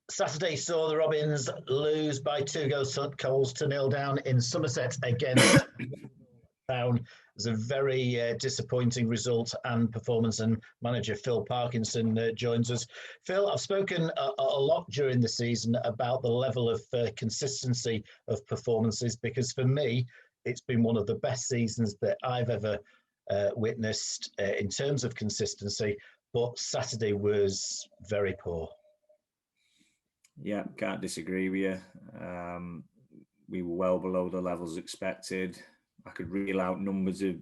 Saturday saw the Robins lose by 2 goals to nil down in Somerset against Town. It was a very disappointing result and performance, and manager Phil Parkinson joins us. Phil, I've spoken a lot during the season about the level of consistency of performances, because for me, it's been one of the best seasons that I've ever witnessed in terms of consistency, but Saturday was very poor. Yeah, can't disagree with you. We were well below the levels expected. I could reel out numbers of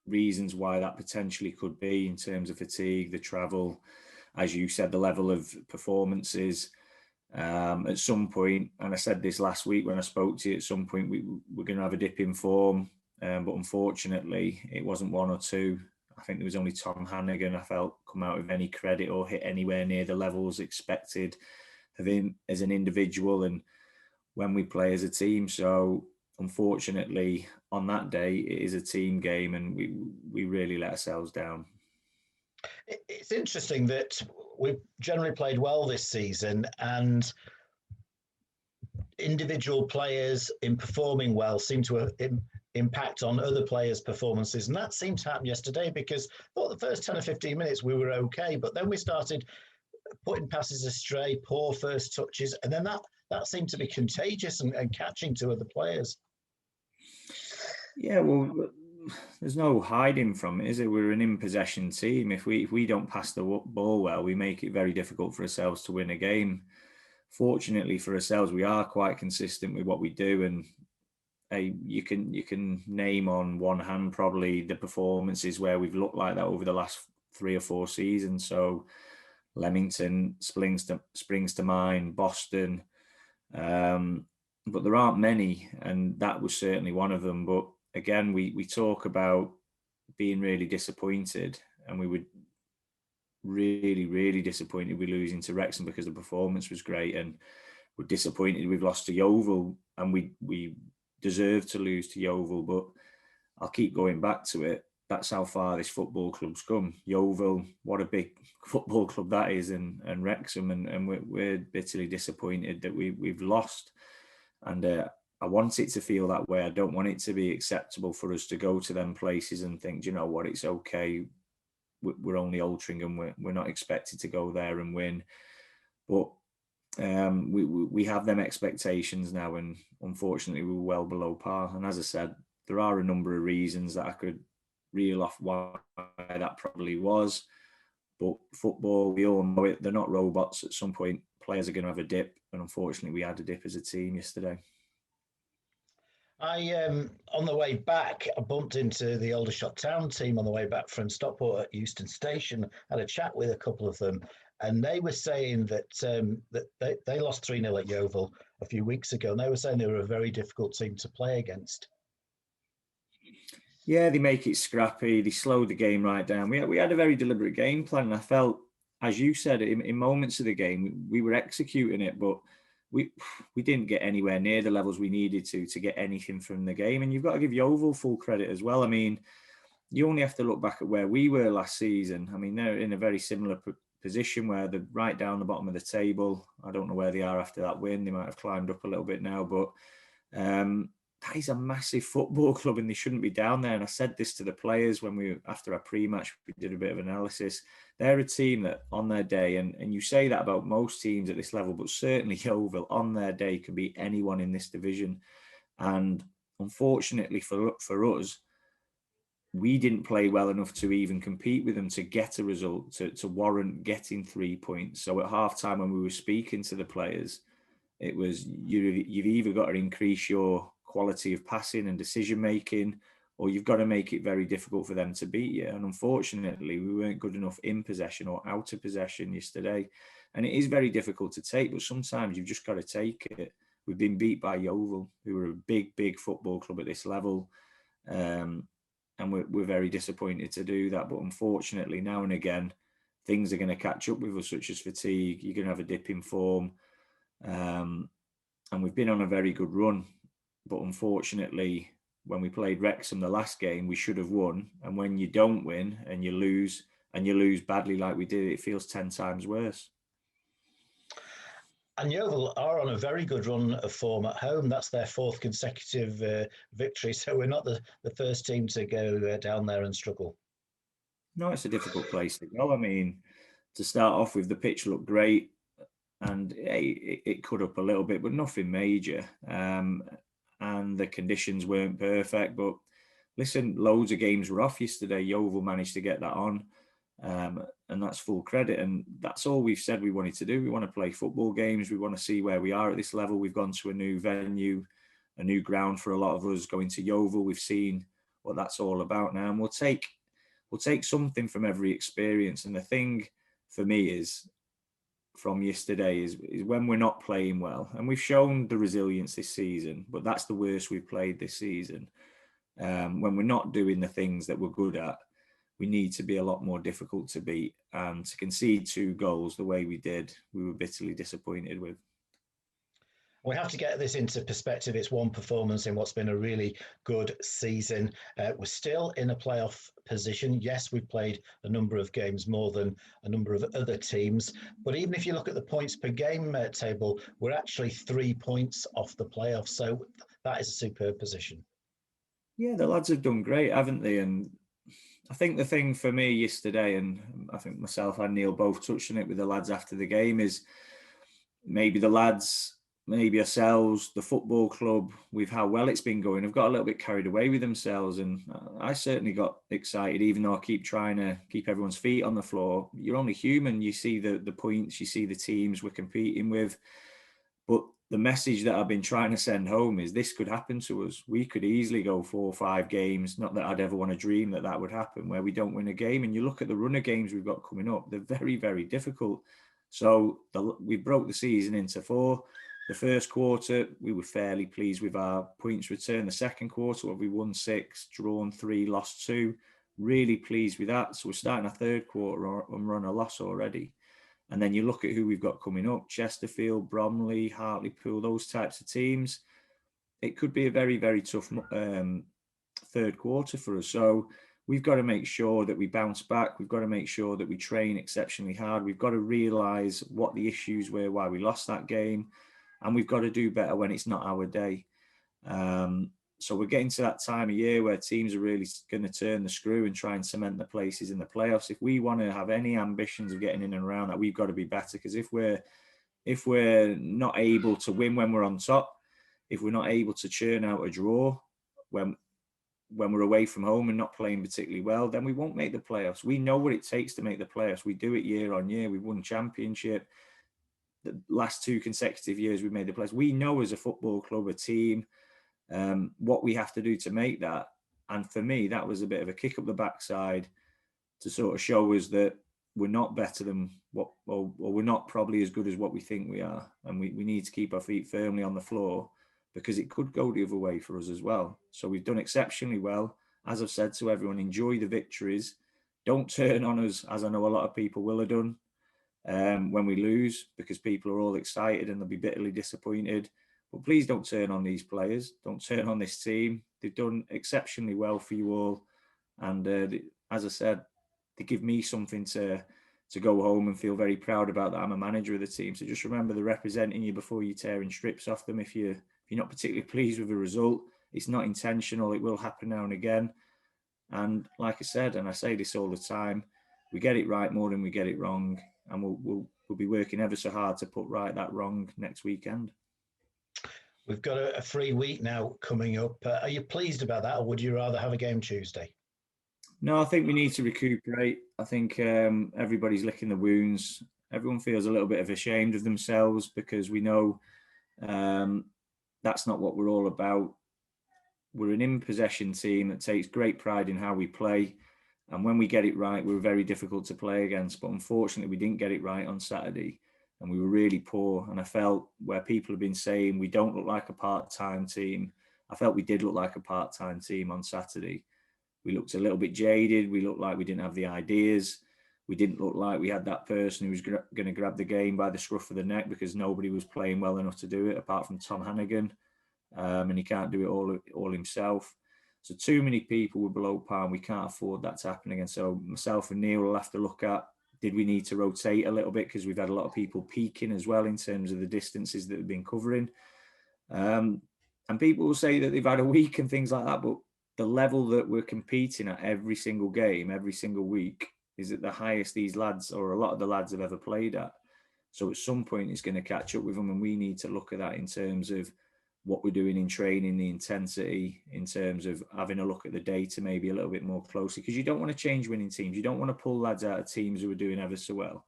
reasons why that potentially could be, in terms of fatigue, the travel, as you said, the level of performances. At some point, and I said this last week when I spoke to you, at some point we're going to have a dip in form, but unfortunately it wasn't one or two. I think there was only Tom Hannigan I felt come out with any credit or hit anywhere near the levels expected of him as an individual and when we play as a team. So unfortunately on that day it is a team game and we really let ourselves down. It's interesting that we've generally played well this season, and individual players in performing well seem to impact on other players' performances. And that seemed to happen yesterday, because I thought the first 10 or 15 minutes we were okay, but then we started putting passes astray, poor first touches, and then that seemed to be contagious and catching to other players. Yeah, well, there's no hiding from it, is it? We're an in-possession team. If we don't pass the ball well, we make it very difficult for ourselves to win a game. Fortunately for ourselves, we are quite consistent with what we do, and you can name on one hand probably the performances where we've looked like that over the last 3 or 4 seasons. So Leamington springs to mind, Boston, but there aren't many, and that was certainly one of them. But again, we talk about being really disappointed, and we were really, really disappointed with losing to Wrexham because the performance was great, and we're disappointed we've lost to Yeovil, and we deserve to lose to Yeovil. But I'll keep going back to it. That's how far this football club's come. Yeovil, what a big football club that is, and Wrexham, and we're bitterly disappointed that we've lost. And I want it to feel that way. I don't want it to be acceptable for us to go to them places and think, you know what, it's okay. We're only Altrincham. We're not expected to go there and win. But we have them expectations now, and unfortunately we're well below par. And as I said, there are a number of reasons that I could reel off why that probably was. But football, we all know it. They're not robots. At some point, players are going to have a dip, and unfortunately, we had a dip as a team yesterday. On the way back, I bumped into the Aldershot Town team on the way back from Stockport at Euston Station. Had a chat with a couple of them, and they were saying that they lost 3-0 at Yeovil a few weeks ago, and they were saying they were a very difficult team to play against. Yeah, they make it scrappy. They slowed the game right down. We had a very deliberate game plan, and I felt, as you said, in moments of the game, we were executing it, but we didn't get anywhere near the levels we needed to get anything from the game. And you've got to give Yeovil full credit as well. I mean, you only have to look back at where we were last season. I mean, they're in a very similar position where they're right down the bottom of the table. I don't know where they are after that win. They might have climbed up a little bit now, but that is a massive football club, and they shouldn't be down there. And I said this to the players when after our pre-match, we did a bit of analysis. They're a team that on their day, and you say that about most teams at this level, but certainly Yeovil on their day can beat anyone in this division. And unfortunately for us, we didn't play well enough to even compete with them to get a result, to warrant getting 3 points. So at half-time when we were speaking to the players, it was, you've either got to increase your quality of passing and decision-making, or you've got to make it very difficult for them to beat you. And unfortunately, we weren't good enough in possession or out of possession yesterday. And it is very difficult to take, but sometimes you've just got to take it. We've been beat by Yeovil, who are a big, big football club at this level. And we're very disappointed to do that. But unfortunately, now and again, things are going to catch up with us, such as fatigue. You're going to have a dip in form. And we've been on a very good run. But unfortunately, when we played Wrexham the last game, we should have won. And when you don't win and you lose badly like we did, it feels 10 times worse. And Yeovil are on a very good run of form at home. That's their fourth consecutive victory. So we're not the first team to go down there and struggle. No, it's a difficult place to go. I mean, to start off with, the pitch looked great, and it cut up a little bit, but nothing major. And the conditions weren't perfect. But listen, loads of games were off yesterday. Yeovil managed to get that on, and that's full credit. And that's all we've said we wanted to do. We want to play football games. We want to see where we are at this level. We've gone to a new venue, a new ground for a lot of us. Going to Yeovil, we've seen what that's all about now, and we'll take something from every experience. And the thing for me is, from yesterday is when we're not playing well, and we've shown the resilience this season, but that's the worst we've played this season. When we're not doing the things that we're good at, we need to be a lot more difficult to beat. And to concede 2 goals the way we did, we were bitterly disappointed with. We have to get this into perspective. It's one performance in what's been a really good season. We're still in a playoff position. Yes, we've played a number of games more than a number of other teams. But even if you look at the points per game table, we're actually 3 points off the playoffs. So that is a superb position. Yeah, the lads have done great, haven't they? And I think the thing for me yesterday, and I think myself and Neil both touched on it with the lads after the game, is maybe the lads, maybe ourselves, the football club, with how well it's been going, have got a little bit carried away with themselves. And I certainly got excited, even though I keep trying to keep everyone's feet on the floor. You're only human. You see the points, you see the teams we're competing with. But the message that I've been trying to send home is this could happen to us. We could easily go 4 or 5 games. Not that I'd ever want to dream that would happen, where we don't win a game. And you look at the run of games we've got coming up, they're very, very difficult. So we broke the season into 4. The first quarter, we were fairly pleased with our points return. The second quarter, we won 6, drawn 3, lost 2. Really pleased with that. So we're starting our third quarter and we're on a loss already. And then you look at who we've got coming up: Chesterfield, Bromley, Hartlepool, those types of teams. It could be a very, very tough third quarter for us. So we've got to make sure that we bounce back. We've got to make sure that we train exceptionally hard. We've got to realise what the issues were, why we lost that game. And we've got to do better when it's not our day. So we're getting to that time of year where teams are really going to turn the screw and try and cement the places in the playoffs. If we want to have any ambitions of getting in and around that, we've got to be better. Because if we're not able to win when we're on top, if we're not able to churn out a draw when we're away from home and not playing particularly well, then we won't make the playoffs. We know what it takes to make the playoffs. We do it year on year. We've won championship. The last 2 consecutive years we've made the playoffs. We know as a football club, a team, what we have to do to make that. And for me, that was a bit of a kick up the backside to sort of show us that we're not better than or we're not probably as good as what we think we are. And we need to keep our feet firmly on the floor, because it could go the other way for us as well. So we've done exceptionally well. As I've said to everyone, enjoy the victories. Don't turn on us, as I know a lot of people will have done, when we lose, because people are all excited and they'll be bitterly disappointed. But please don't turn on these players. Don't turn on this team. They've done exceptionally well for you all. And as I said, they give me something to go home and feel very proud about, that I'm a manager of the team. So just remember, they're representing you before you're tearing strips off them. If you're not particularly pleased with the result, it's not intentional. It will happen now and again. And like I said, and I say this all the time, we get it right more than we get it wrong. And we'll be working ever so hard to put right that wrong next weekend. We've got a free week now coming up. Are you pleased about that, or would you rather have a game Tuesday? No, I think we need to recuperate. I think everybody's licking the wounds. Everyone feels a little bit ashamed of themselves, because we know that's not what we're all about. We're an in-possession team that takes great pride in how we play. And when we get it right, we're very difficult to play against. But unfortunately, we didn't get it right on Saturday. And we were really poor. And I felt, where people have been saying we don't look like a part-time team, I felt we did look like a part-time team on Saturday. We looked a little bit jaded. We looked like we didn't have the ideas. We didn't look like we had that person who was going to grab the game by the scruff of the neck, because nobody was playing well enough to do it, apart from Tom Hannigan. And he can't do it all himself. So too many people were below par, and we can't afford that to happen again. So myself and Neil will have to look at did we need to rotate a little bit because we've had a lot of people peaking as well in terms of the distances that we've been covering. And people will say that they've had a week and things like that, but the level that we're competing at every single game, every single week, is at the highest these lads, or a lot of the lads, have ever played at. So at some point it's going to catch up with them, and we need to look at that in terms of what we're doing in training, the intensity, in terms of having a look at the data maybe a little bit more closely, because you don't want to change winning teams. You don't want to pull lads out of teams who are doing ever so well.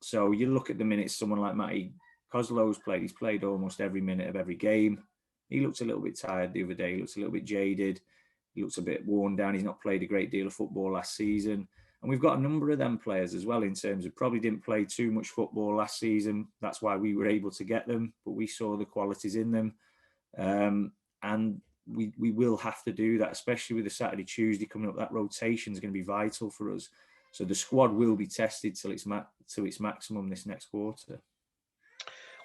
So you look at the minutes someone like Matty Coslow's played. He's played almost every minute of every game. He looks a little bit tired the other day. He looks a little bit jaded. He looks a bit worn down. He's not played a great deal of football last season. And we've got a number of them players as well, in terms of probably didn't play too much football last season. That's why we were able to get them, but we saw the qualities in them. And we will have to do that, especially with the Saturday, Tuesday coming up. That rotation is going to be vital for us. So the squad will be tested till its maximum this next quarter.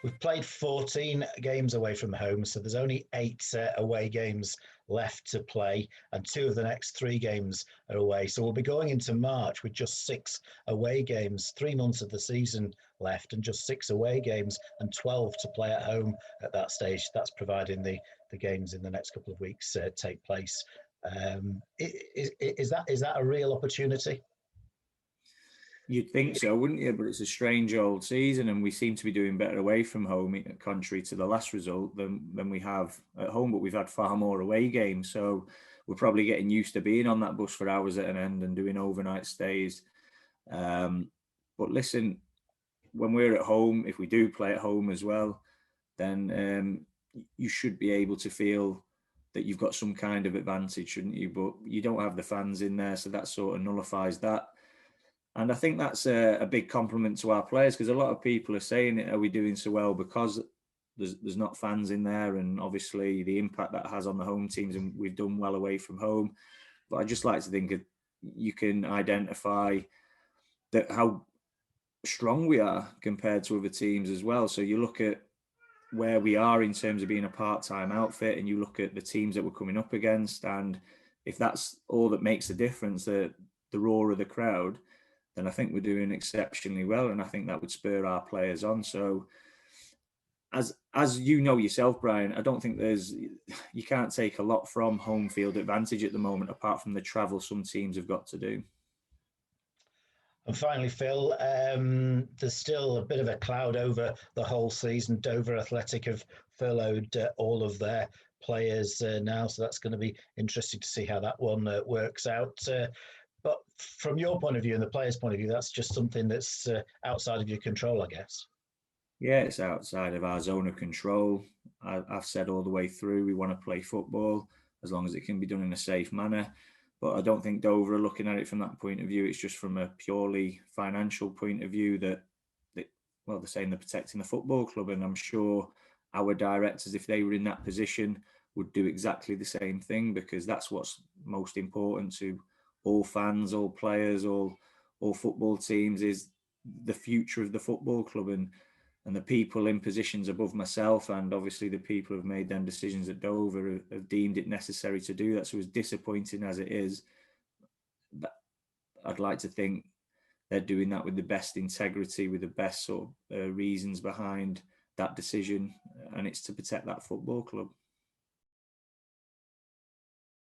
We've played 14 games away from home, so there's only 8 away games left to play, and 2 of the next 3 games are away. So we'll be going into March with just 6 away games, 3 months of the season left, and just 6 away games, and 12 to play at home at that stage. That's providing the games in the next couple of weeks take place. Is that a real opportunity? You'd think so, wouldn't you? But it's a strange old season, and we seem to be doing better away from home, contrary to the last result, than we have at home. But we've had far more away games, so we're probably getting used to being on that bus for hours at an end and doing overnight stays. But listen, when we're at home, if we do play at home as well, then you should be able to feel that you've got some kind of advantage, shouldn't you? But you don't have the fans in there, so that sort of nullifies that. And I think that's a big compliment to our players, because a lot of people are saying, are we doing so well because there's not fans in there, and obviously the impact that has on the home teams, and we've done well away from home. But I just like to think you can identify that how strong we are compared to other teams as well. So you look at where we are in terms of being a part-time outfit, and you look at the teams that we're coming up against, and if that's all that makes the difference, the roar of the crowd, then I think we're doing exceptionally well, and I think that would spur our players on. So as you know yourself, Brian, I don't think you can't take a lot from home field advantage at the moment, apart from the travel some teams have got to do. And finally, Phil, there's still a bit of a cloud over the whole season. Dover Athletic have furloughed all of their players now, so that's going to be interesting to see how that one works out. But from your point of view and the players' point of view, that's just something that's outside of your control, I guess. Yeah, it's outside of our zone of control. I've said all the way through, we want to play football as long as it can be done in a safe manner. But I don't think Dover are looking at it from that point of view. It's just from a purely financial point of view that they're saying they're protecting the football club. And I'm sure our directors, if they were in that position, would do exactly the same thing, because that's what's most important to all fans, all players, all football teams, is the future of the football club, and the people in positions above myself, and obviously the people who have made them decisions at Dover have deemed it necessary to do that. So as disappointing as it is, I'd like to think they're doing that with the best integrity, with the best sort of reasons behind that decision, and it's to protect that football club.